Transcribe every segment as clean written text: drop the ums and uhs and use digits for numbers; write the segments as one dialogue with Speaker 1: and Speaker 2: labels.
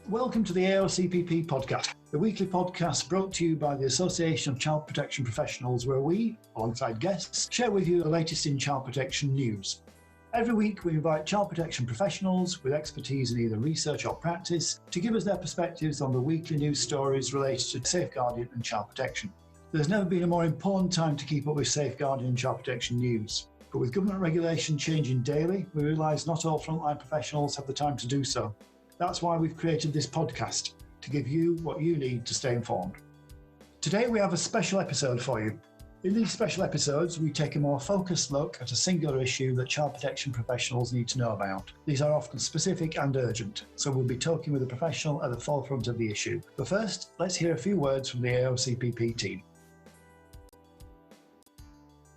Speaker 1: Welcome to the AoCPP podcast, the weekly podcast brought to you by the Association of Child Protection Professionals, where we, alongside guests, share with you the latest in child protection news. Every week we invite child protection professionals with expertise in either research or practice to give us their perspectives on the weekly news stories related to safeguarding and child protection. There's never been a more important time to keep up with safeguarding and child protection news. But with government regulation changing daily, we realise not all frontline professionals have the time to do so. That's why we've created this podcast, to give you what you need to stay informed. Today we have a special episode for you. In these special episodes, we take a more focused look at a singular issue that child protection professionals need to know about. These are often specific and urgent, so we'll be talking with a professional at the forefront of the issue. But first, let's hear a few words from the AoCPP team.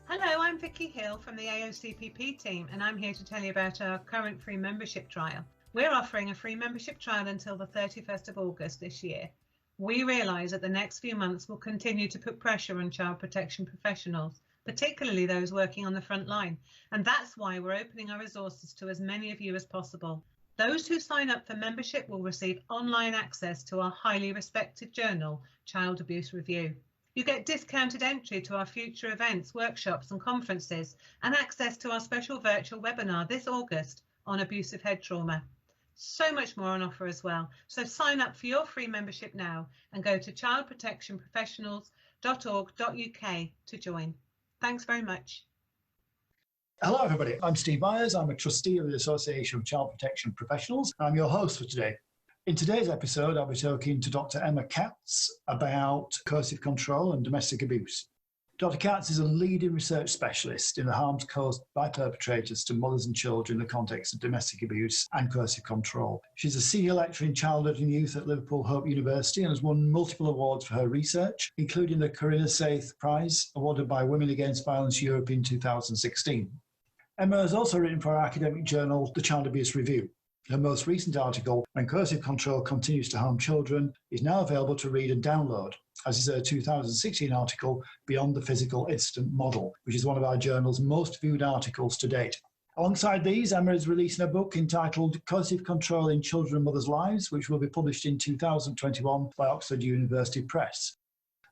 Speaker 2: Hello, I'm Vicky Hill from the AoCPP team, and I'm here to tell you about our current free membership trial. We're offering a free membership trial until the 31st of August this year. We realise that the next few months will continue to put pressure on child protection professionals, particularly those working on the front line, and that's why we're opening our resources to as many of you as possible. Those who sign up for membership will receive online access to our highly respected journal, Child Abuse Review. You get discounted entry to our future events, workshops and conferences, and access to our special virtual webinar this August on abusive head trauma. So much more on offer as well. So sign up for your free membership now and go to childprotectionprofessionals.org.uk to join. Thanks very much.
Speaker 1: Hello everybody, I'm Steve Myers. I'm a trustee of the Association of Child Protection Professionals. I'm your host for today. In today's episode, I'll be talking to Dr. Emma Katz about coercive control and domestic abuse. Dr. Katz is a leading research specialist in the harms caused by perpetrators to mothers and children in the context of domestic abuse and coercive control. She's a senior lecturer in childhood and youth at Liverpool Hope University and has won multiple awards for her research, including the Coercive Prize awarded by Women Against Violence Europe in 2016. Emma has also written for our academic journal, The Child Abuse Review. Her most recent article, When Coercive Control Continues to Harm Children, is now available to read and download, as is her 2016 article, Beyond the Physical Incident Model, which is one of our journal's most viewed articles to date. Alongside these, Emma is releasing a book entitled Coercive Control in Children and Mothers' Lives, which will be published in 2021 by Oxford University Press.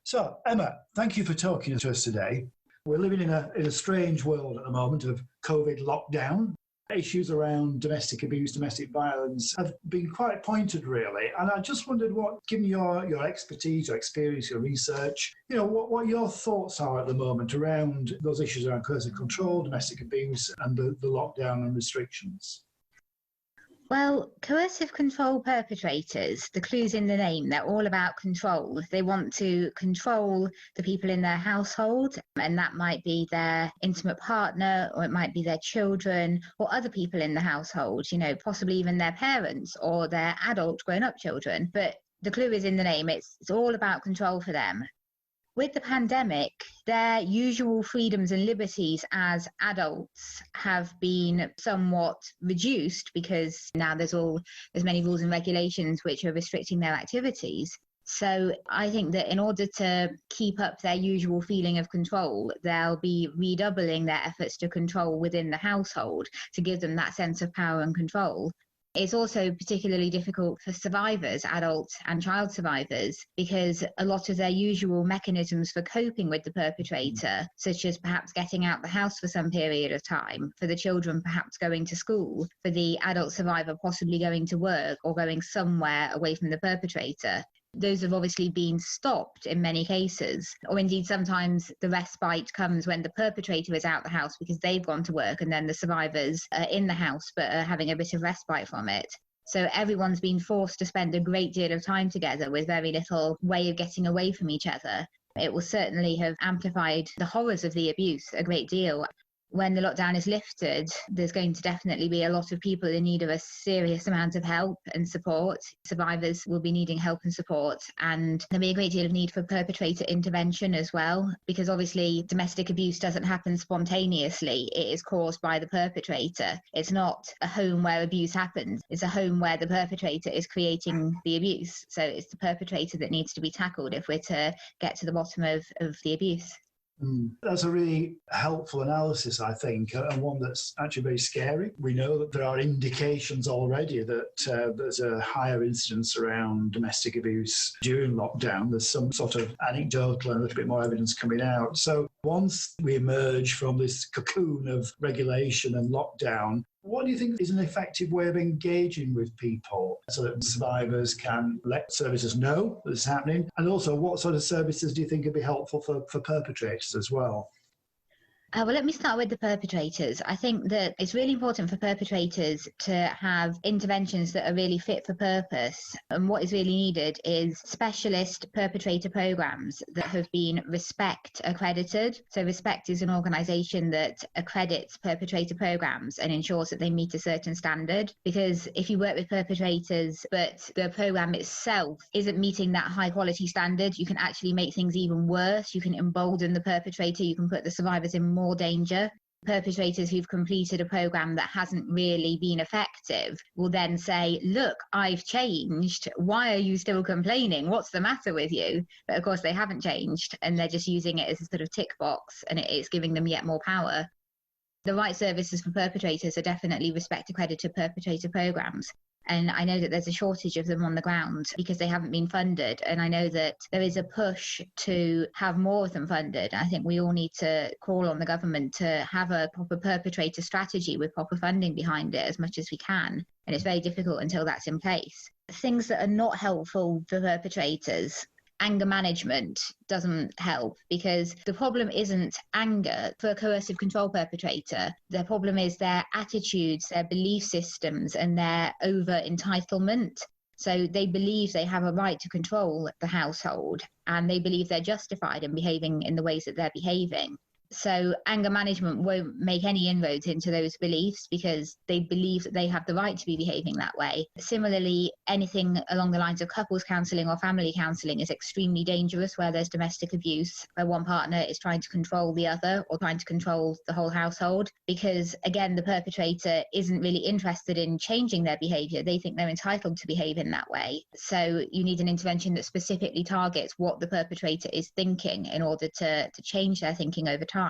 Speaker 1: So, Emma, thank you for talking to us today. We're living in a strange world at the moment of COVID lockdown. Issues around domestic abuse, domestic violence have been quite pointed, really. And I just wondered given your expertise, your experience, your research, what your thoughts are at the moment around those issues around coercive control, domestic abuse, and the lockdown and restrictions.
Speaker 3: Well, coercive control perpetrators, the clue's in the name, they're all about control. They want to control the people in their household, and that might be their intimate partner, or it might be their children, or other people in the household, possibly even their parents or their adult grown-up children. But the clue is in the name, it's all about control for them. With the pandemic, their usual freedoms and liberties as adults have been somewhat reduced because now there's many rules and regulations which are restricting their activities. So I think that in order to keep up their usual feeling of control, they'll be redoubling their efforts to control within the household to give them that sense of power and control. It's also particularly difficult for survivors, adult and child survivors, because a lot of their usual mechanisms for coping with the perpetrator, such as perhaps getting out the house for some period of time, for the children perhaps going to school, for the adult survivor possibly going to work or going somewhere away from the perpetrator, those have obviously been stopped in many cases, or indeed sometimes the respite comes when the perpetrator is out the house because they've gone to work and then the survivors are in the house but are having a bit of respite from it. So everyone's been forced to spend a great deal of time together with very little way of getting away from each other. It will certainly have amplified the horrors of the abuse a great deal. When the lockdown is lifted, there's going to definitely be a lot of people in need of a serious amount of help and support. Survivors will be needing help and support, and there'll be a great deal of need for perpetrator intervention as well, because obviously domestic abuse doesn't happen spontaneously. It is caused by the perpetrator. It's not a home where abuse happens. It's a home where the perpetrator is creating the abuse. So it's the perpetrator that needs to be tackled if we're to get to the bottom of the abuse.
Speaker 1: That's a really helpful analysis, I think, and one that's actually very scary. We know that there are indications already that there's a higher incidence around domestic abuse during lockdown. There's some sort of anecdotal and a little bit more evidence coming out. So once we emerge from this cocoon of regulation and lockdown, what do you think is an effective way of engaging with people so that survivors can let services know that it's happening? And also, what sort of services do you think would be helpful for perpetrators as well?
Speaker 3: Well, let me start with the perpetrators. I think that it's really important for perpetrators to have interventions that are really fit for purpose. And what is really needed is specialist perpetrator programs that have been Respect accredited. So Respect is an organisation that accredits perpetrator programs and ensures that they meet a certain standard. Because if you work with perpetrators, but the program itself isn't meeting that high quality standard, you can actually make things even worse. You can embolden the perpetrator. You can put the survivors in more danger. Perpetrators who've completed a program that hasn't really been effective will then say, look, I've changed. Why are you still complaining? What's the matter with you? But of course they haven't changed, and they're just using it as a sort of tick box, and it's giving them yet more power. The right services for perpetrators are definitely Respect accredited perpetrator programs. And I know that there's a shortage of them on the ground because they haven't been funded. And I know that there is a push to have more of them funded. I think we all need to call on the government to have a proper perpetrator strategy with proper funding behind it as much as we can. And it's very difficult until that's in place. Things that are not helpful for perpetrators. Anger management doesn't help, because the problem isn't anger for a coercive control perpetrator. The problem is their attitudes, their belief systems, and their over entitlement. So they believe they have a right to control the household, and they believe they're justified in behaving in the ways that they're behaving. So anger management won't make any inroads into those beliefs because they believe that they have the right to be behaving that way. Similarly, anything along the lines of couples counselling or family counselling is extremely dangerous where there's domestic abuse, where one partner is trying to control the other or trying to control the whole household, because again, the perpetrator isn't really interested in changing their behaviour. They think they're entitled to behave in that way. So you need an intervention that specifically targets what the perpetrator is thinking in order to change their thinking over time.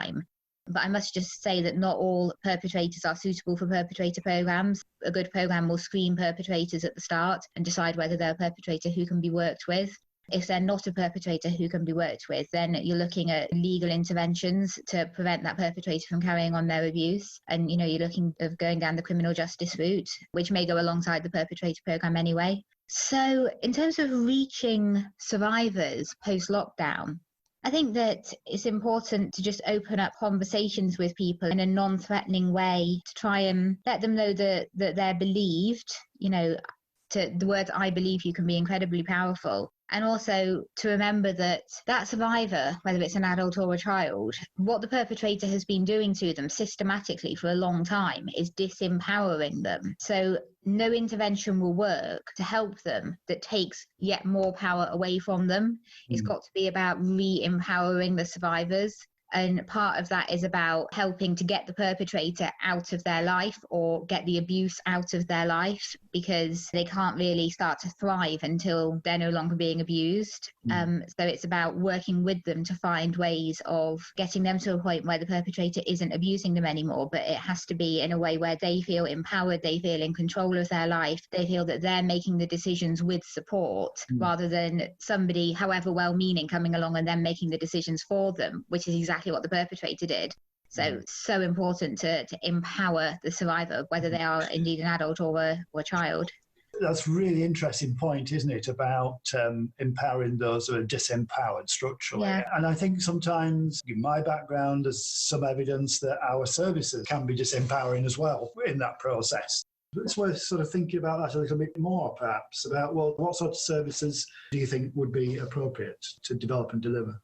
Speaker 3: But I must just say that not all perpetrators are suitable for perpetrator programs. A good program will screen perpetrators at the start and decide whether they're a perpetrator who can be worked with. If they're not a perpetrator who can be worked with, then you're looking at legal interventions to prevent that perpetrator from carrying on their abuse. And, you're looking at going down the criminal justice route, which may go alongside the perpetrator program anyway. So in terms of reaching survivors post-lockdown, I think that it's important to just open up conversations with people in a non-threatening way to try and let them know that they're believed. The words "I believe you" can be incredibly powerful. And also to remember that survivor, whether it's an adult or a child, what the perpetrator has been doing to them systematically for a long time is disempowering them. So no intervention will work to help them that takes yet more power away from them. It's got to be about re-empowering the survivors. And part of that is about helping to get the perpetrator out of their life or get the abuse out of their life, because they can't really start to thrive until they're no longer being abused. So it's about working with them to find ways of getting them to a point where the perpetrator isn't abusing them anymore, but it has to be in a way where they feel empowered, they feel in control of their life, they feel that they're making the decisions with support rather than somebody, however well-meaning, coming along and then making the decisions for them, which is exactly what the perpetrator did. So important to empower the survivor, whether they are indeed an adult or a child.
Speaker 1: That's a really interesting point, isn't it, about empowering those who are disempowered structurally.
Speaker 3: Yeah.
Speaker 1: And I think sometimes, in my background, there's some evidence that our services can be disempowering as well in that process. It's worth sort of thinking about that a little bit more, perhaps, about, well, what sort of services do you think would be appropriate to develop and deliver?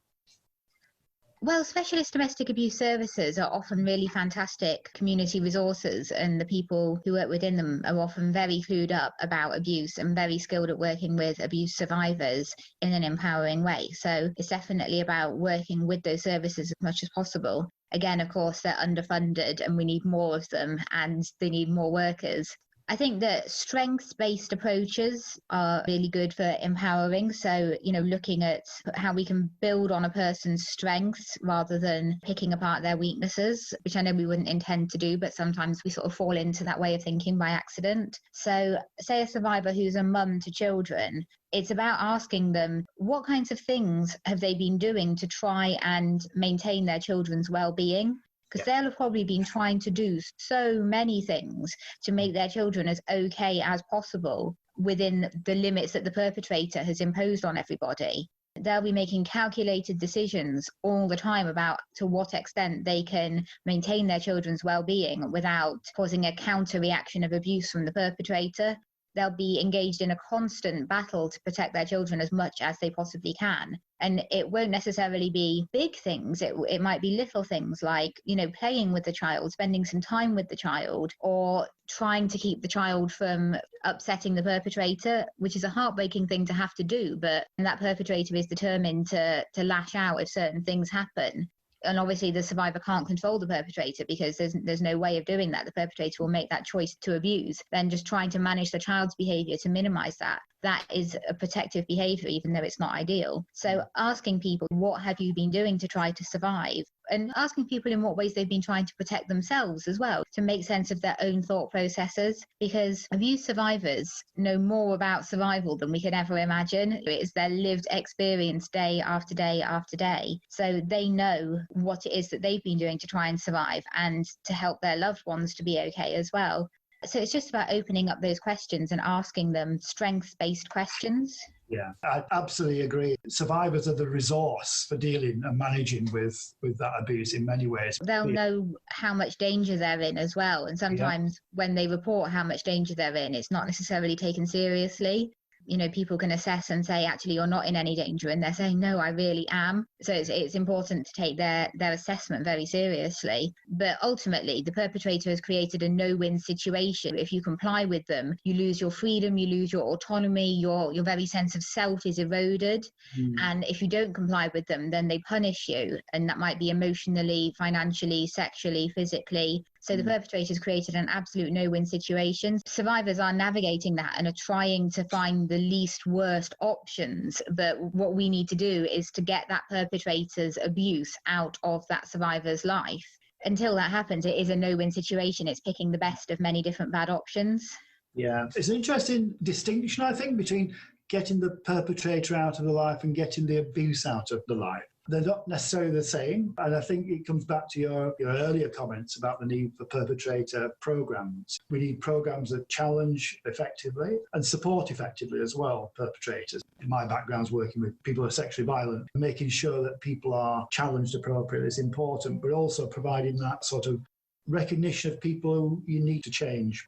Speaker 3: Well, specialist domestic abuse services are often really fantastic community resources, and the people who work within them are often very clued up about abuse and very skilled at working with abuse survivors in an empowering way. So it's definitely about working with those services as much as possible. Again, of course, they're underfunded and we need more of them and they need more workers. I think that strengths-based approaches are really good for empowering. So, looking at how we can build on a person's strengths rather than picking apart their weaknesses, which I know we wouldn't intend to do, but sometimes we sort of fall into that way of thinking by accident. So, say a survivor who's a mum to children, it's about asking them what kinds of things have they been doing to try and maintain their children's well-being. Because they'll have probably been trying to do so many things to make their children as okay as possible within the limits that the perpetrator has imposed on everybody. They'll be making calculated decisions all the time about to what extent they can maintain their children's well-being without causing a counter reaction of abuse from the perpetrator. They'll be engaged in a constant battle to protect their children as much as they possibly can. And it won't necessarily be big things. It might be little things like, playing with the child, spending some time with the child, or trying to keep the child from upsetting the perpetrator, which is a heartbreaking thing to have to do. But that perpetrator is determined to lash out if certain things happen. And obviously the survivor can't control the perpetrator because there's no way of doing that. The perpetrator will make that choice to abuse. Then just trying to manage the child's behavior to minimize that. That is a protective behavior, even though it's not ideal. So asking people, what have you been doing to try to survive? And asking people in what ways they've been trying to protect themselves as well, to make sense of their own thought processes, because abuse survivors know more about survival than we could ever imagine. It is their lived experience day after day after day. So they know what it is that they've been doing to try and survive and to help their loved ones to be okay as well. So it's just about opening up those questions and asking them strengths-based questions.
Speaker 1: Yeah, I absolutely agree. Survivors are the resource for dealing and managing with that abuse in many ways.
Speaker 3: They'll know how much danger they're in as well. And sometimes when they report how much danger they're in, it's not necessarily taken seriously. People can assess and say, actually, you're not in any danger. And they're saying, no, I really am. So it's important to take their assessment very seriously. But ultimately, the perpetrator has created a no-win situation. If you comply with them, you lose your freedom, you lose your autonomy, your very sense of self is eroded. And if you don't comply with them, then they punish you. And that might be emotionally, financially, sexually, physically. So the perpetrator has created an absolute no-win situation. Survivors are navigating that and are trying to find the least worst options. But what we need to do is to get that perpetrator's abuse out of that survivor's life. Until that happens, it is a no-win situation. It's picking the best of many different bad options.
Speaker 1: Yeah, it's an interesting distinction, I think, between getting the perpetrator out of the life and getting the abuse out of the life. They're not necessarily the same. And I think it comes back to your earlier comments about the need for perpetrator programs. We need programs that challenge effectively and support effectively as well perpetrators. In my background's working with people who are sexually violent, making sure that people are challenged appropriately is important, but also providing that sort of recognition of people who you need to change.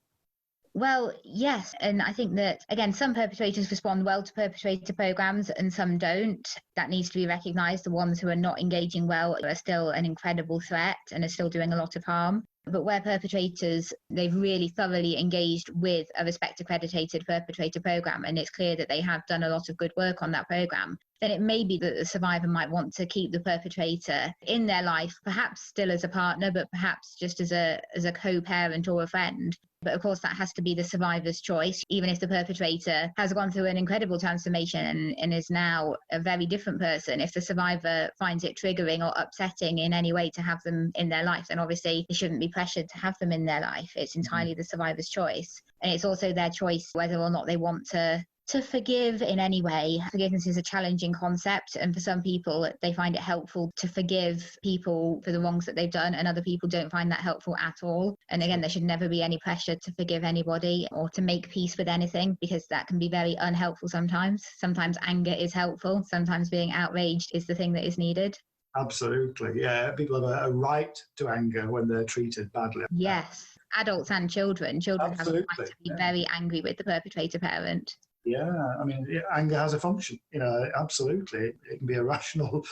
Speaker 3: Well, yes. And I think that, again, some perpetrators respond well to perpetrator programs and some don't. That needs to be recognised. The ones who are not engaging well are still an incredible threat and are still doing a lot of harm. But where perpetrators, they've really thoroughly engaged with a respect accredited perpetrator program, and it's clear that they have done a lot of good work on that program, then it may be that the survivor might want to keep the perpetrator in their life, perhaps still as a partner, but perhaps just as a co-parent or a friend. But of course, that has to be the survivor's choice, even if the perpetrator has gone through an incredible transformation and is now a very different person. If the survivor finds it triggering or upsetting in any way to have them in their life, then obviously they shouldn't be pressured to have them in their life. It's entirely the survivor's choice. And it's also their choice whether or not they want to forgive in any way. Forgiveness is a challenging concept, and for some people they find it helpful to forgive people for the wrongs that they've done, and other people don't find that helpful at all. And again, there should never be any pressure to forgive anybody or to make peace with anything, because that can be very unhelpful sometimes. Sometimes anger is helpful. Sometimes being outraged is the thing that is needed.
Speaker 1: Absolutely, yeah. People have a right to anger when they're treated badly.
Speaker 3: Yes, adults and children. Children
Speaker 1: Absolutely.
Speaker 3: have a right to be very angry with the perpetrator parent.
Speaker 1: Yeah, I mean, anger has a function, absolutely. It can be a rational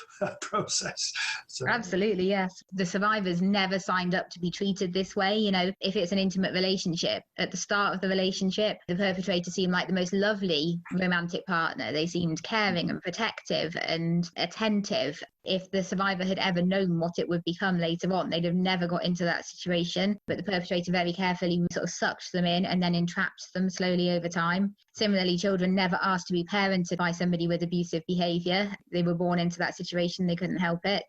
Speaker 1: process. So.
Speaker 3: Absolutely, yes. The survivors never signed up to be treated this way. If it's an intimate relationship, at the start of the relationship, the perpetrator seemed like the most lovely romantic partner. They seemed caring and protective and attentive. If the survivor had ever known what it would become later on, they'd have never got into that situation. But the perpetrator very carefully sort of sucked them in and then entrapped them slowly over time. Similarly, children never asked to be parented by somebody with abusive behavior. They were born into that situation. They couldn't help it.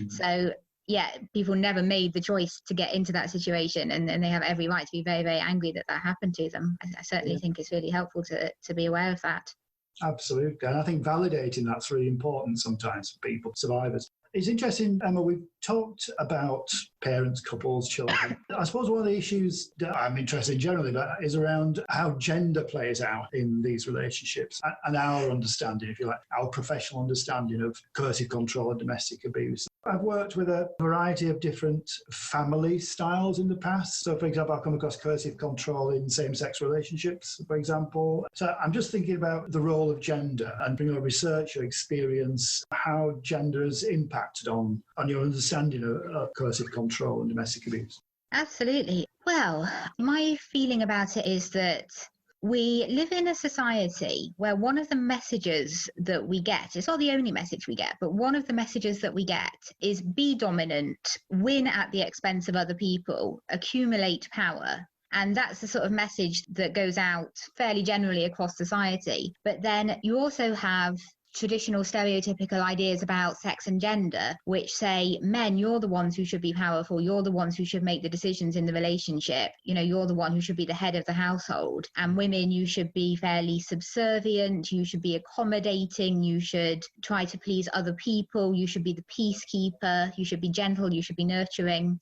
Speaker 3: So yeah, people never made the choice to get into that situation, and they have every right to be very, very angry that that happened to them. I certainly think it's really helpful to be aware of that.
Speaker 1: Absolutely. And I think validating that's really important sometimes for people, survivors. It's interesting, Emma, we've talked about parents, couples, children. I suppose one of the issues that I'm interested in generally is around how gender plays out in these relationships and our understanding, if you like, our professional understanding of coercive control and domestic abuse. I've worked with a variety of different family styles in the past. So, for example, I've come across coercive control in same-sex relationships, for example. So I'm just thinking about the role of gender and from your research, your experience, how gender has impacted on your understanding of coercive control and domestic abuse.
Speaker 3: Absolutely. Well, my feeling about it is that we live in a society where one of the messages that we get, it's not the only message we get, but one of the messages that we get is be dominant, win at the expense of other people, accumulate power. And that's the sort of message that goes out fairly generally across society. But then you also have traditional stereotypical ideas about sex and gender, which say, men, you're the ones who should be powerful, you're the ones who should make the decisions in the relationship, you're the one who should be the head of the household, and women, you should be fairly subservient, you should be accommodating, you should try to please other people, you should be the peacekeeper, you should be gentle, you should be nurturing.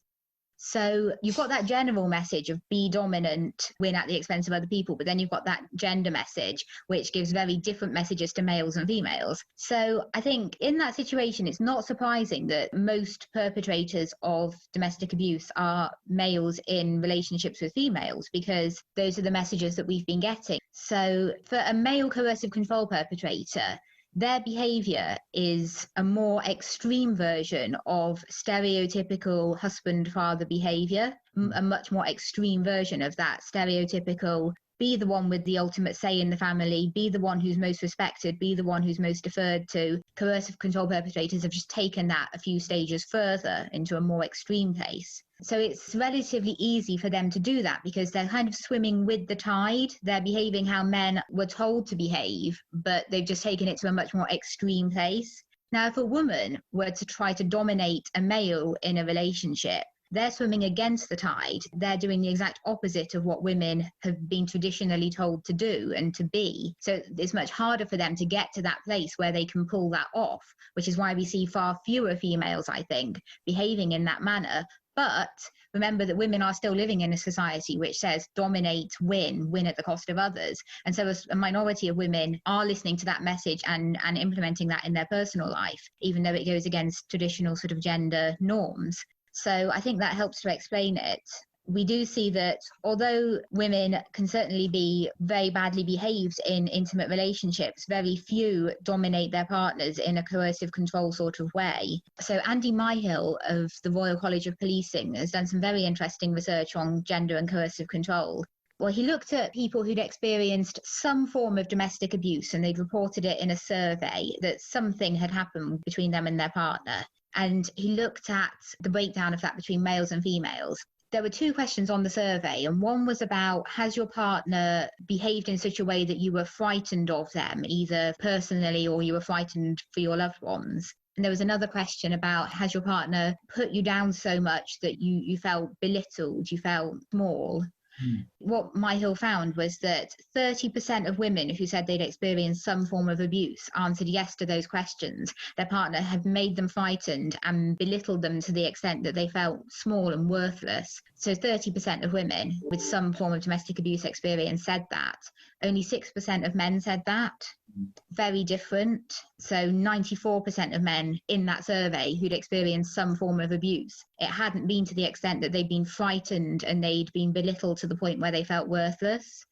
Speaker 3: So you've got that general message of be dominant, win at the expense of other people, but then you've got that gender message, which gives very different messages to males and females. So I think in that situation, it's not surprising that most perpetrators of domestic abuse are males in relationships with females, because those are the messages that we've been getting. So for a male coercive control perpetrator, their behavior is a more extreme version of stereotypical husband-father behavior, a much more extreme version of that stereotypical be the one with the ultimate say in the family, be the one who's most respected, be the one who's most deferred to. Coercive control perpetrators have just taken that a few stages further into a more extreme case. So it's relatively easy for them to do that because they're kind of swimming with the tide. They're behaving how men were told to behave, but they've just taken it to a much more extreme place. Now, if a woman were to try to dominate a male in a relationship, they're swimming against the tide. They're doing the exact opposite of what women have been traditionally told to do and to be. So it's much harder for them to get to that place where they can pull that off, which is why we see far fewer females, I think, behaving in that manner. But remember that women are still living in a society which says dominate, win at the cost of others. And so a minority of women are listening to that message and implementing that in their personal life, even though it goes against traditional sort of gender norms. So I think that helps to explain it. We do see that although women can certainly be very badly behaved in intimate relationships, very few dominate their partners in a coercive control sort of way. So Andy Myhill of the Royal College of Policing has done some very interesting research on gender and coercive control. Well, he looked at people who'd experienced some form of domestic abuse, and they'd reported it in a survey that something had happened between them and their partner. And he looked at the breakdown of that between males and females. There were two questions on the survey, and one was about, has your partner behaved in such a way that you were frightened of them, either personally or you were frightened for your loved ones? And there was another question about, has your partner put you down so much that you felt belittled, you felt small? What Myhill found was that 30% of women who said they'd experienced some form of abuse answered yes to those questions. Their partner had made them frightened and belittled them to the extent that they felt small and worthless. So 30% of women with some form of domestic abuse experience said that. Only 6% of men said that. Very different. So 94% of men in that survey who'd experienced some form of abuse, it hadn't been to the extent that they'd been frightened and they'd been belittled to the point where they felt worthless.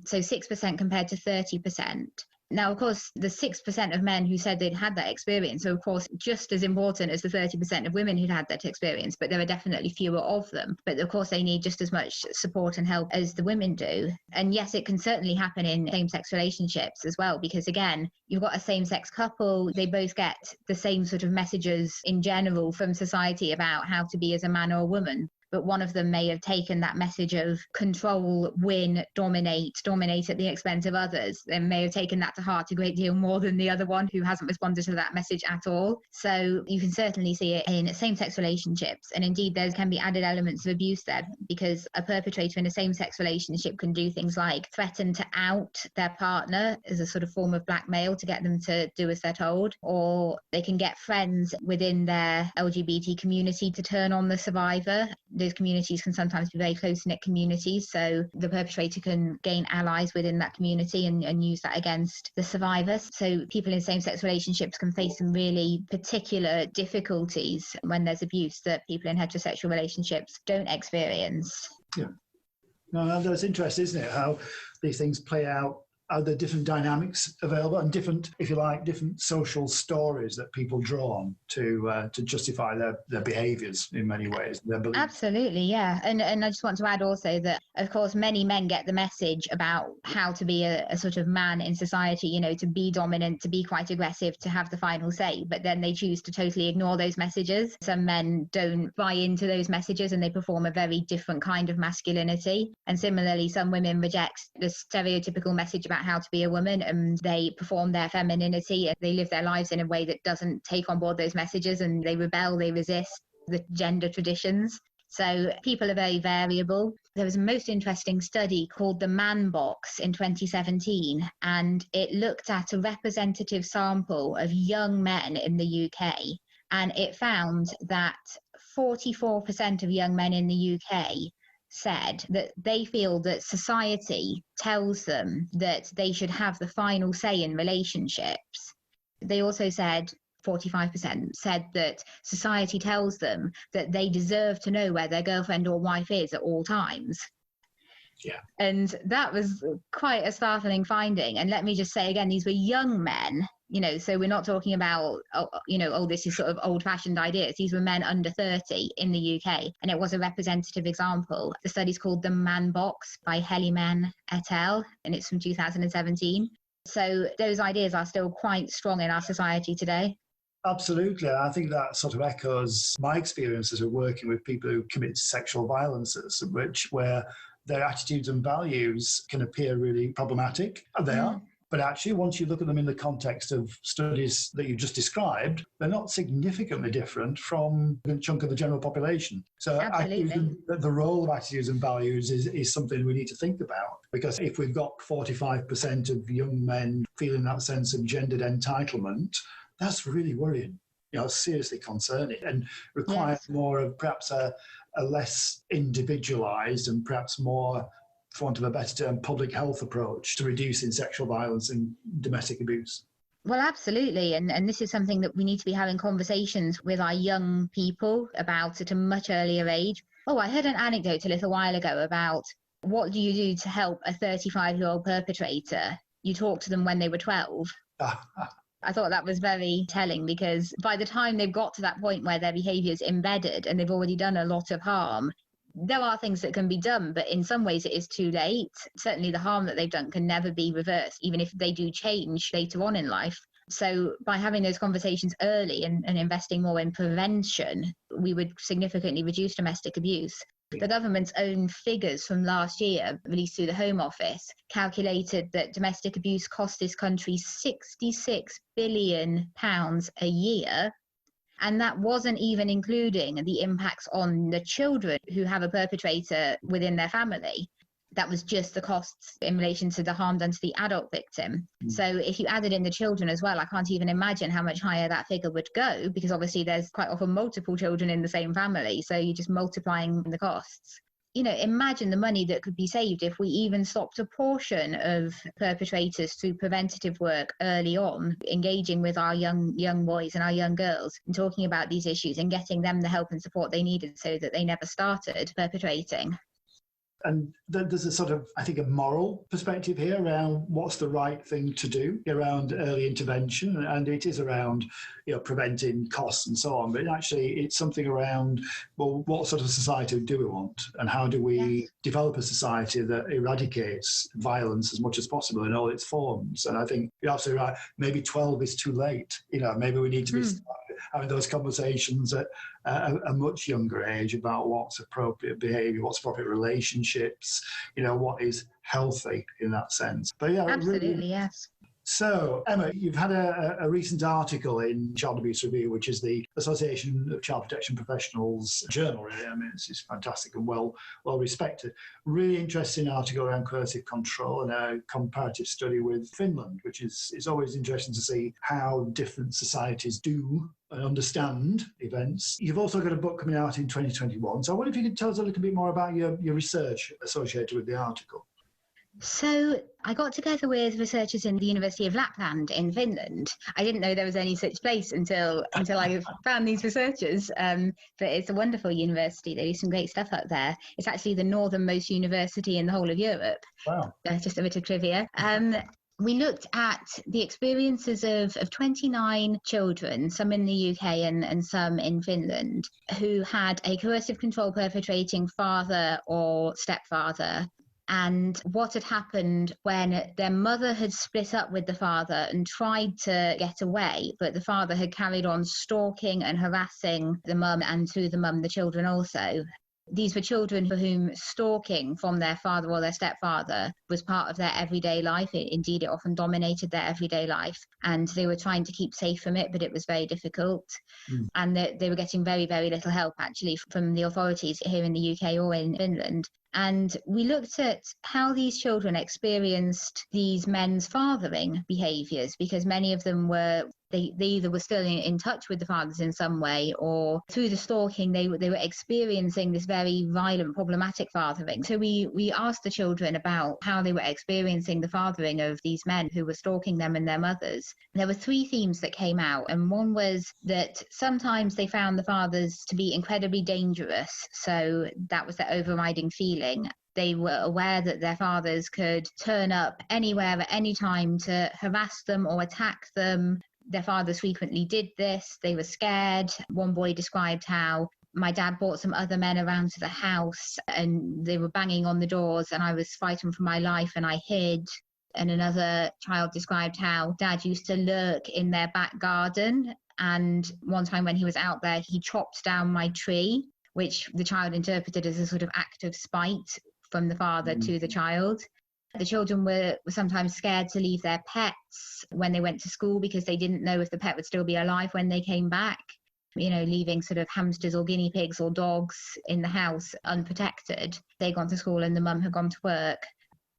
Speaker 3: So 6% compared to 30%. Now, of course, the 6% of men who said they'd had that experience are, of course, just as important as the 30% of women who'd had that experience, but there are definitely fewer of them. But of course, they need just as much support and help as the women do. And yes, it can certainly happen in same-sex relationships as well, because again, you've got a same-sex couple, they both get the same sort of messages in general from society about how to be as a man or a woman. But one of them may have taken that message of control, win, dominate at the expense of others, and may have taken that to heart a great deal more than the other one who hasn't responded to that message at all. So you can certainly see it in same-sex relationships. And indeed, there can be added elements of abuse there, because a perpetrator in a same-sex relationship can do things like threaten to out their partner as a sort of form of blackmail to get them to do as they're told, or they can get friends within their LGBT community to turn on the survivor. Those communities can sometimes be very close-knit communities, so the perpetrator can gain allies within that community and use that against the survivors. So people in same-sex relationships can face some really particular difficulties when there's abuse that people in heterosexual relationships don't experience.
Speaker 1: Yeah. No, that's interesting, isn't it? How these things play out. Are there different dynamics available and different, if you like, different social stories that people draw on to justify their behaviours in many ways, their beliefs?
Speaker 3: Absolutely, yeah. And I just want to add also that, of course, many men get the message about how to be a sort of man in society, you know, to be dominant, to be quite aggressive, to have the final say, but then they choose to totally ignore those messages. Some men don't buy into those messages and they perform a very different kind of masculinity. And similarly, some women reject the stereotypical message about how to be a woman and they perform their femininity and they live their lives in a way that doesn't take on board those messages, and they rebel, they resist the gender traditions. So people are very variable. There was a most interesting study called the Man Box in 2017, and it looked at a representative sample of young men in the UK, and it found that 44% of young men in the UK said that they feel that society tells them that they should have the final say in relationships. They also said 45% said that society tells them that they deserve to know where their girlfriend or wife is at all times.
Speaker 1: Yeah.
Speaker 3: And that was quite a startling finding. And let me just say again, these were young men, you know, so we're not talking about, this is sort of old-fashioned ideas. These were men under 30 in the UK, and it was a representative example. The study's called The Man Box by Hellyman et al., and it's from 2017. So those ideas are still quite strong in our society today.
Speaker 1: Absolutely. I think that sort of echoes my experiences of working with people who commit sexual violences, where their attitudes and values can appear really problematic. And they are. But actually, once you look at them in the context of studies that you just described, they're not significantly different from a chunk of the general population. So
Speaker 3: absolutely,
Speaker 1: the role of attitudes and values is something we need to think about. Because if we've got 45% of young men feeling that sense of gendered entitlement, that's really worrying. You know, seriously concerning, and requires more of perhaps a less individualized and perhaps more, for want of a better term, public health approach to reducing sexual violence and domestic abuse.
Speaker 3: Well, absolutely. And this is something that we need to be having conversations with our young people about at a much earlier age. Oh, I heard an anecdote a little while ago about what do you do to help a 35-year-old perpetrator? You talk to them when they were 12. I thought that was very telling, because by the time they've got to that point where their behaviour is embedded and they've already done a lot of harm, there are things that can be done, but in some ways it is too late. Certainly the harm that they've done can never be reversed, even if they do change later on in life. So by having those conversations early and investing more in prevention, we would significantly reduce domestic abuse. The government's own figures from last year, released through the Home Office, calculated that domestic abuse cost this country £66 billion a year. And that wasn't even including the impacts on the children who have a perpetrator within their family. That was just the costs in relation to the harm done to the adult victim. So if you added in the children as well, I can't even imagine how much higher that figure would go, because obviously there's quite often multiple children in the same family. So you're just multiplying the costs. You know, imagine the money that could be saved if we even stopped a portion of perpetrators through preventative work early on, engaging with our young boys and our young girls and talking about these issues and getting them the help and support they needed so that they never started perpetrating.
Speaker 1: And there's a sort of, I think, a moral perspective here around what's the right thing to do around early intervention. And it is around, preventing costs and so on. But actually, it's something around, well, what sort of society do we want? And how do we develop a society that eradicates violence as much as possible in all its forms? And I think you're absolutely right. Maybe 12 is too late. Maybe we need to be having those conversations at a much younger age about what's appropriate behaviour, what's appropriate relationships, what is healthy in that sense. But yeah,
Speaker 3: absolutely,
Speaker 1: really,
Speaker 3: yes.
Speaker 1: So, Emma, you've had a recent article in Child Abuse Review, which is the Association of Child Protection Professionals journal, really. I mean, it's fantastic and well respected. Really interesting article around coercive control and a comparative study with Finland, which is, it's always interesting to see how different societies do and understand events. You've also got a book coming out in 2021. So I wonder if you could tell us a little bit more about your research associated with the article.
Speaker 3: So I got together with researchers in the University of Lapland in Finland. I didn't know there was any such place until I found these researchers. But it's a wonderful university. They do some great stuff up there. It's actually the northernmost university in the whole of Europe.
Speaker 1: Wow.
Speaker 3: Just a bit of trivia. We looked at the experiences of 29 children, some in the UK and some in Finland, who had a coercive control perpetrating father or stepfather, and what had happened when their mother had split up with the father and tried to get away, but the father had carried on stalking and harassing the mum, and through the mum, the children also. These were children for whom stalking from their father or their stepfather was part of their everyday life. Indeed, it often dominated their everyday life, and they were trying to keep safe from it, but it was very difficult. And they were getting very, very little help, actually, from the authorities here in the UK or in Finland. And we looked at how these children experienced these men's fathering behaviours, because many of them were, they either were still in touch with the fathers in some way, or through the stalking, they were experiencing this very violent, problematic fathering. So we asked the children about how they were experiencing the fathering of these men who were stalking them and their mothers. And there were three themes that came out, and one was that sometimes they found the fathers to be incredibly dangerous. So that was their overriding feeling. They were aware that their fathers could turn up anywhere at any time to harass them or attack them. Their fathers frequently did this. They were scared. One boy described how my dad brought some other men around to the house and they were banging on the doors and I was fighting for my life and I hid. And another child described how dad used to lurk in their back garden. And one time when he was out there, he chopped down my tree, which the child interpreted as a sort of act of spite from the father to the child. The children were sometimes scared to leave their pets when they went to school because they didn't know if the pet would still be alive when they came back. Leaving sort of hamsters or guinea pigs or dogs in the house unprotected. They'd gone to school and the mum had gone to work.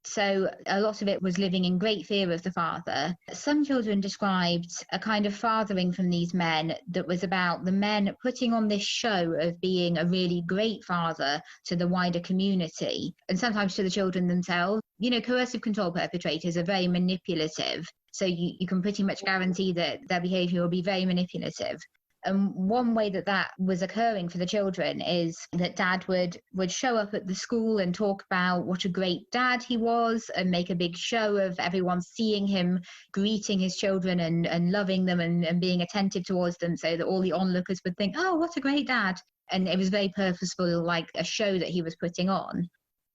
Speaker 3: So a lot of it was living in great fear of the father. Some children described a kind of fathering from these men that was about the men putting on this show of being a really great father to the wider community and sometimes to the children themselves. Coercive control perpetrators are very manipulative. So you can pretty much guarantee that their behavior will be very manipulative. And one way that was occurring for the children is that dad would show up at the school and talk about what a great dad he was and make a big show of everyone seeing him greeting his children and loving them and being attentive towards them so that all the onlookers would think, oh, what a great dad. And it was very purposeful, like a show that he was putting on.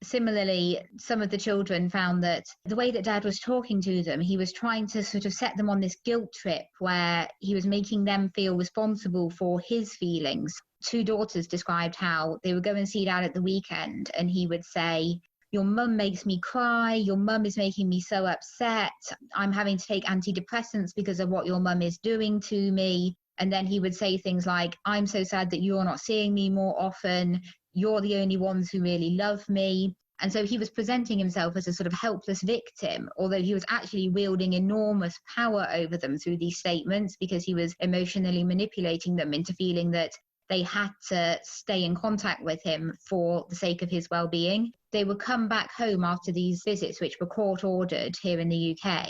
Speaker 3: Similarly, some of the children found that the way that dad was talking to them, he was trying to sort of set them on this guilt trip where he was making them feel responsible for his feelings. Two daughters described how they would go and see dad at the weekend and he would say, your mum makes me cry, your mum is making me so upset, I'm having to take antidepressants because of what your mum is doing to me. And then he would say things like, I'm so sad that you're not seeing me more often. You're the only ones who really love me. And so he was presenting himself as a sort of helpless victim, although he was actually wielding enormous power over them through these statements because he was emotionally manipulating them into feeling that they had to stay in contact with him for the sake of his well-being. They would come back home after these visits, which were court-ordered here in the UK,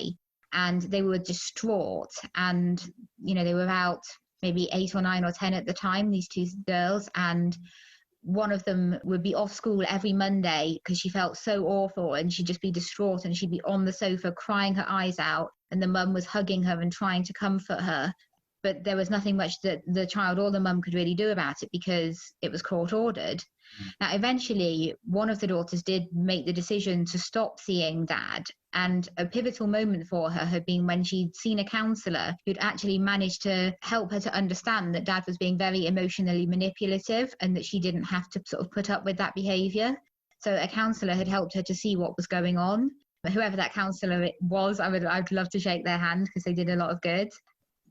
Speaker 3: and they were distraught. And, they were about maybe 8 or 9 or 10 at the time, these two girls, and one of them would be off school every Monday because she felt so awful, and she'd just be distraught, and she'd be on the sofa crying her eyes out, and the mum was hugging her and trying to comfort her. But there was nothing much that the child or the mum could really do about it because it was court ordered. Now, eventually, one of the daughters did make the decision to stop seeing Dad. And a pivotal moment for her had been when she'd seen a counsellor who'd actually managed to help her to understand that Dad was being very emotionally manipulative and that she didn't have to sort of put up with that behaviour. So a counsellor had helped her to see what was going on. But whoever that counsellor was, I'd love to shake their hand because they did a lot of good.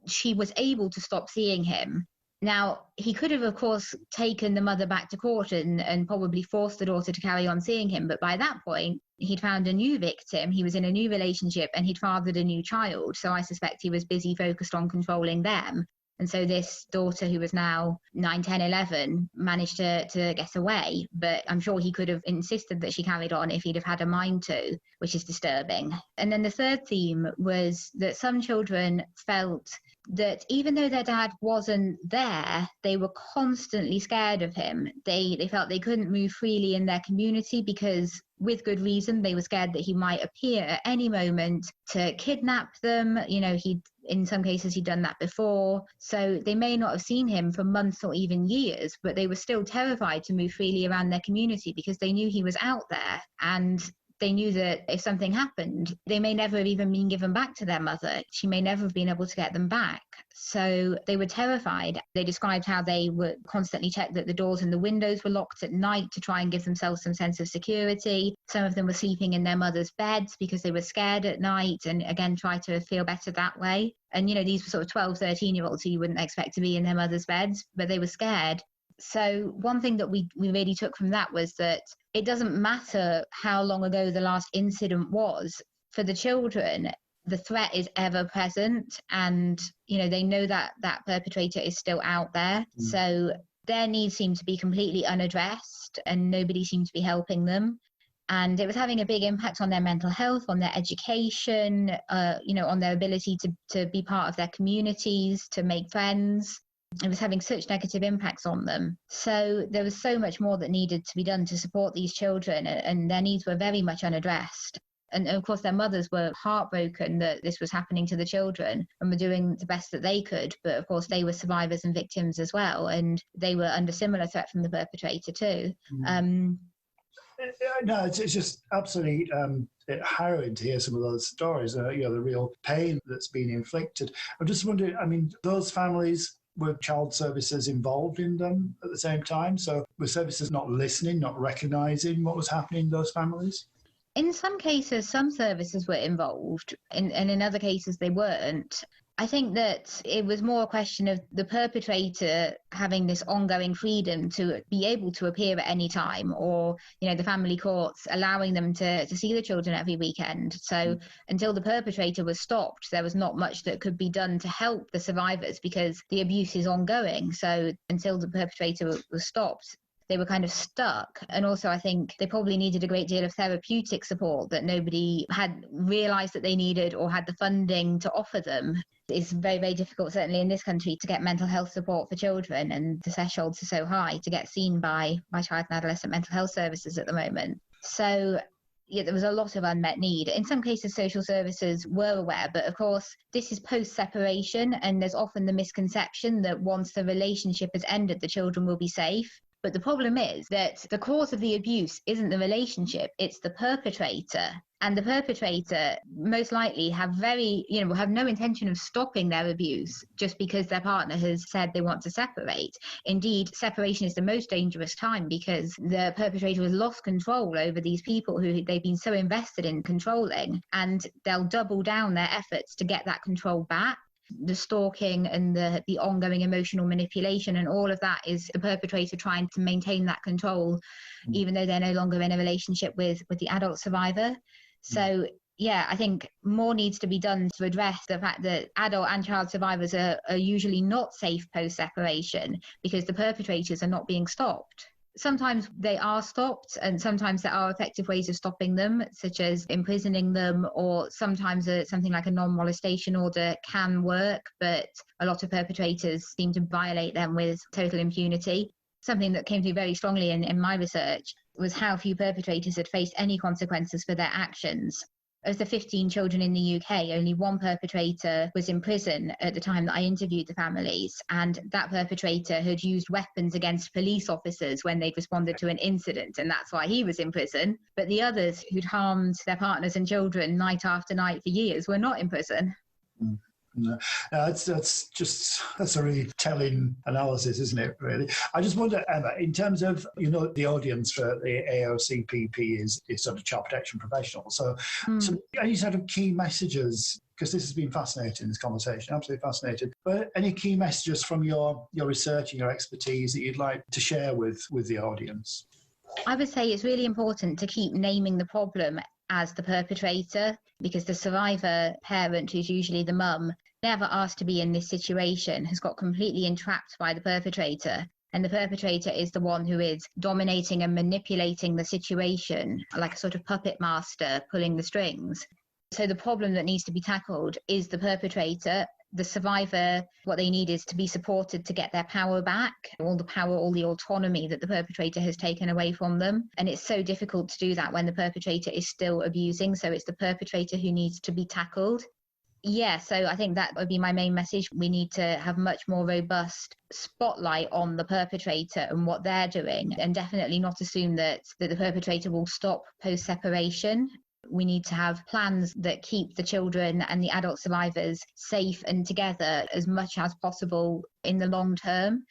Speaker 3: She was able to stop seeing him. Now, he could have, of course, taken the mother back to court and probably forced the daughter to carry on seeing him. But by that point, he'd found a new victim. He was in a new relationship and he'd fathered a new child. So I suspect he was busy focused on controlling them. And so this daughter, who was now 9, 10, 11, managed to get away. But I'm sure he could have insisted that she carried on if he'd have had a mind to, which is disturbing. And then the third theme was that some children felt that even though their dad wasn't there, they were constantly scared of him. They felt they couldn't move freely in their community because, with good reason, they were scared that he might appear at any moment to kidnap them. You know, in some cases, he'd done that before. So they may not have seen him for months or even years, but they were still terrified to move freely around their community because they knew he was out there. And they knew that if something happened, they may never have even been given back to their mother. She may never have been able to get them back. So they were terrified. They described how they would constantly check that the doors and the windows were locked at night to try and give themselves some sense of security. Some of them were sleeping in their mother's beds because they were scared at night, and again, try to feel better that way. And, you know, these were sort of 12, 13-year-olds who you wouldn't expect to be in their mother's beds, but they were scared. So one thing that we really took from that was that it doesn't matter how long ago the last incident was. For the children, the threat is ever present, and, you know, they know that that perpetrator is still out there. So their needs seem to be completely unaddressed and nobody seemed to be helping them. And it was having a big impact on their mental health, on their education, you know, on their ability to be part of their communities, to make friends. It was having such negative impacts on them. So there was so much more that needed to be done to support these children, and their needs were very much unaddressed. And of course, their mothers were heartbroken that this was happening to the children and were doing the best that they could. But of course, they were survivors and victims as well, and they were under similar threat from the perpetrator too.
Speaker 1: No, it's just absolutely harrowing to hear some of those stories, you know, the real pain that's been inflicted. I'm just wondering, I mean, those families, were child services involved in them at the same time? So were services not listening, not recognising what was happening in those families?
Speaker 3: In some cases, some services were involved, and in other cases they weren't. I think that it was more a question of the perpetrator having this ongoing freedom to be able to appear at any time, or, you know, the family courts allowing them to see the children every weekend. So until the perpetrator was stopped, there was not much that could be done to help the survivors because the abuse is ongoing. So until the perpetrator was stopped, they were kind of stuck. And also, I think they probably needed a great deal of therapeutic support that nobody had realised that they needed or had the funding to offer them. It's very, very difficult, certainly in this country, to get mental health support for children, and the thresholds are so high to get seen by child and adolescent mental health services at the moment. So yeah, there was a lot of unmet need. In some cases, social services were aware, but of course, this is post-separation, and there's often the misconception that once the relationship has ended, the children will be safe. But the problem is that the cause of the abuse isn't the relationship, it's the perpetrator. And the perpetrator most likely have have no intention of stopping their abuse just because their partner has said they want to separate. Indeed, separation is the most dangerous time because the perpetrator has lost control over these people who they've been so invested in controlling, and they'll double down their efforts to get that control back. The stalking and the ongoing emotional manipulation and all of that is the perpetrator trying to maintain that control, even though they're no longer in a relationship with the adult survivor. So yeah, I think more needs to be done to address the fact that adult and child survivors are usually not safe post-separation because the perpetrators are not being stopped. Sometimes they are stopped, and sometimes there are effective ways of stopping them, such as imprisoning them, or sometimes something like a non-molestation order can work, but a lot of perpetrators seem to violate them with total impunity. Something that came through very strongly in my research was how few perpetrators had faced any consequences for their actions. Of the 15 children in the UK, only one perpetrator was in prison at the time that I interviewed the families, and that perpetrator had used weapons against police officers when they'd responded to an incident, and that's why he was in prison. But the others who'd harmed their partners and children night after night for years were not in prison.
Speaker 1: No, that's a really telling analysis, isn't it, really? I just wonder, Emma, in terms of, the audience for the AoCPP is sort of child protection professionals. So any sort of key messages, because this has been fascinating, this conversation, absolutely fascinating, but any key messages from your research and your expertise that you'd like to share with the audience?
Speaker 3: I would say it's really important to keep naming the problem as the perpetrator, because the survivor parent, who's usually the mum, never asked to be in this situation, has got completely entrapped by the perpetrator. And the perpetrator is the one who is dominating and manipulating the situation, like a sort of puppet master pulling the strings. So the problem that needs to be tackled is the perpetrator. The survivor, what they need is to be supported to get their power back, all the power, all the autonomy that the perpetrator has taken away from them. And it's so difficult to do that when the perpetrator is still abusing. So it's the perpetrator who needs to be tackled. Yeah, so I think that would be my main message. We need to have much more robust spotlight on the perpetrator and what they're doing, and definitely not assume that the perpetrator will stop post-separation. We need to have plans that keep the children and the adult survivors safe and together as much as possible in the long term.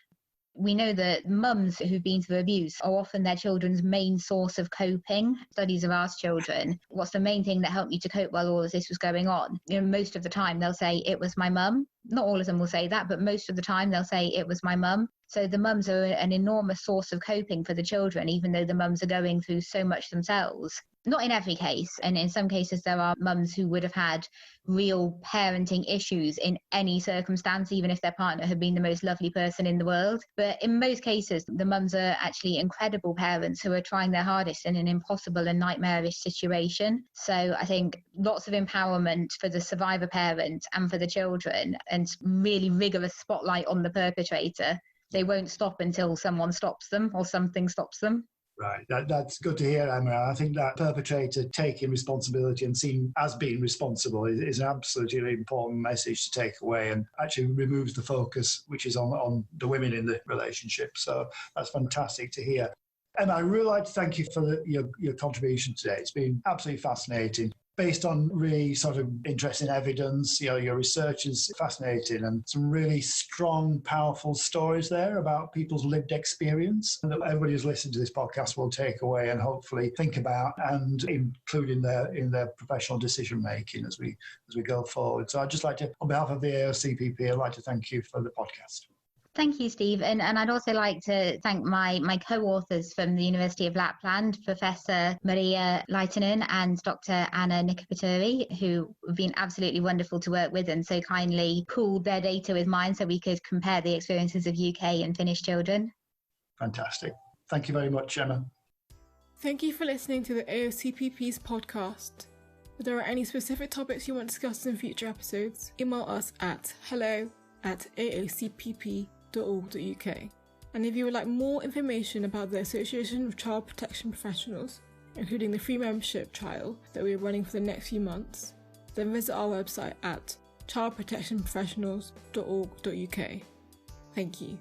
Speaker 3: We know that mums who've been through abuse are often their children's main source of coping. Studies have asked children, what's the main thing that helped you to cope while all of this was going on? Most of the time they'll say, it was my mum. Not all of them will say that, but most of the time they'll say, it was my mum. So the mums are an enormous source of coping for the children, even though the mums are going through so much themselves. Not in every case, and in some cases there are mums who would have had real parenting issues in any circumstance, even if their partner had been the most lovely person in the world. But in most cases, the mums are actually incredible parents who are trying their hardest in an impossible and nightmarish situation. So I think lots of empowerment for the survivor parent and for the children, and really rigorous spotlight on the perpetrator. They won't stop until someone stops them or something stops them.
Speaker 1: Right, that's good to hear, Emma. I think that perpetrator taking responsibility and seen as being responsible is an absolutely important message to take away, and actually removes the focus, which is on the women in the relationship. So that's fantastic to hear. Emma, I'd really like to thank you for your contribution today. It's been absolutely fascinating. Based on really sort of interesting evidence, your research is fascinating, and some really strong, powerful stories there about people's lived experience, and that everybody who's listened to this podcast will take away and hopefully think about and include in their professional decision making as we go forward. So I'd just like to, on behalf of the AoCPP, I'd like to thank you for the podcast.
Speaker 3: Thank you, Steve. And I'd also like to thank my co-authors from the University of Lapland, Professor Maria Leitinen and Dr. Anna Nikopaturi, who have been absolutely wonderful to work with and so kindly pooled their data with mine so we could compare the experiences of UK and Finnish children.
Speaker 1: Fantastic. Thank you very much, Emma.
Speaker 4: Thank you for listening to the AoCPP's podcast. If there are any specific topics you want discussed in future episodes, email us at hello@aocpp.org.uk. And if you would like more information about the Association of Child Protection Professionals, including the free membership trial that we are running for the next few months, then visit our website at childprotectionprofessionals.org.uk. Thank you.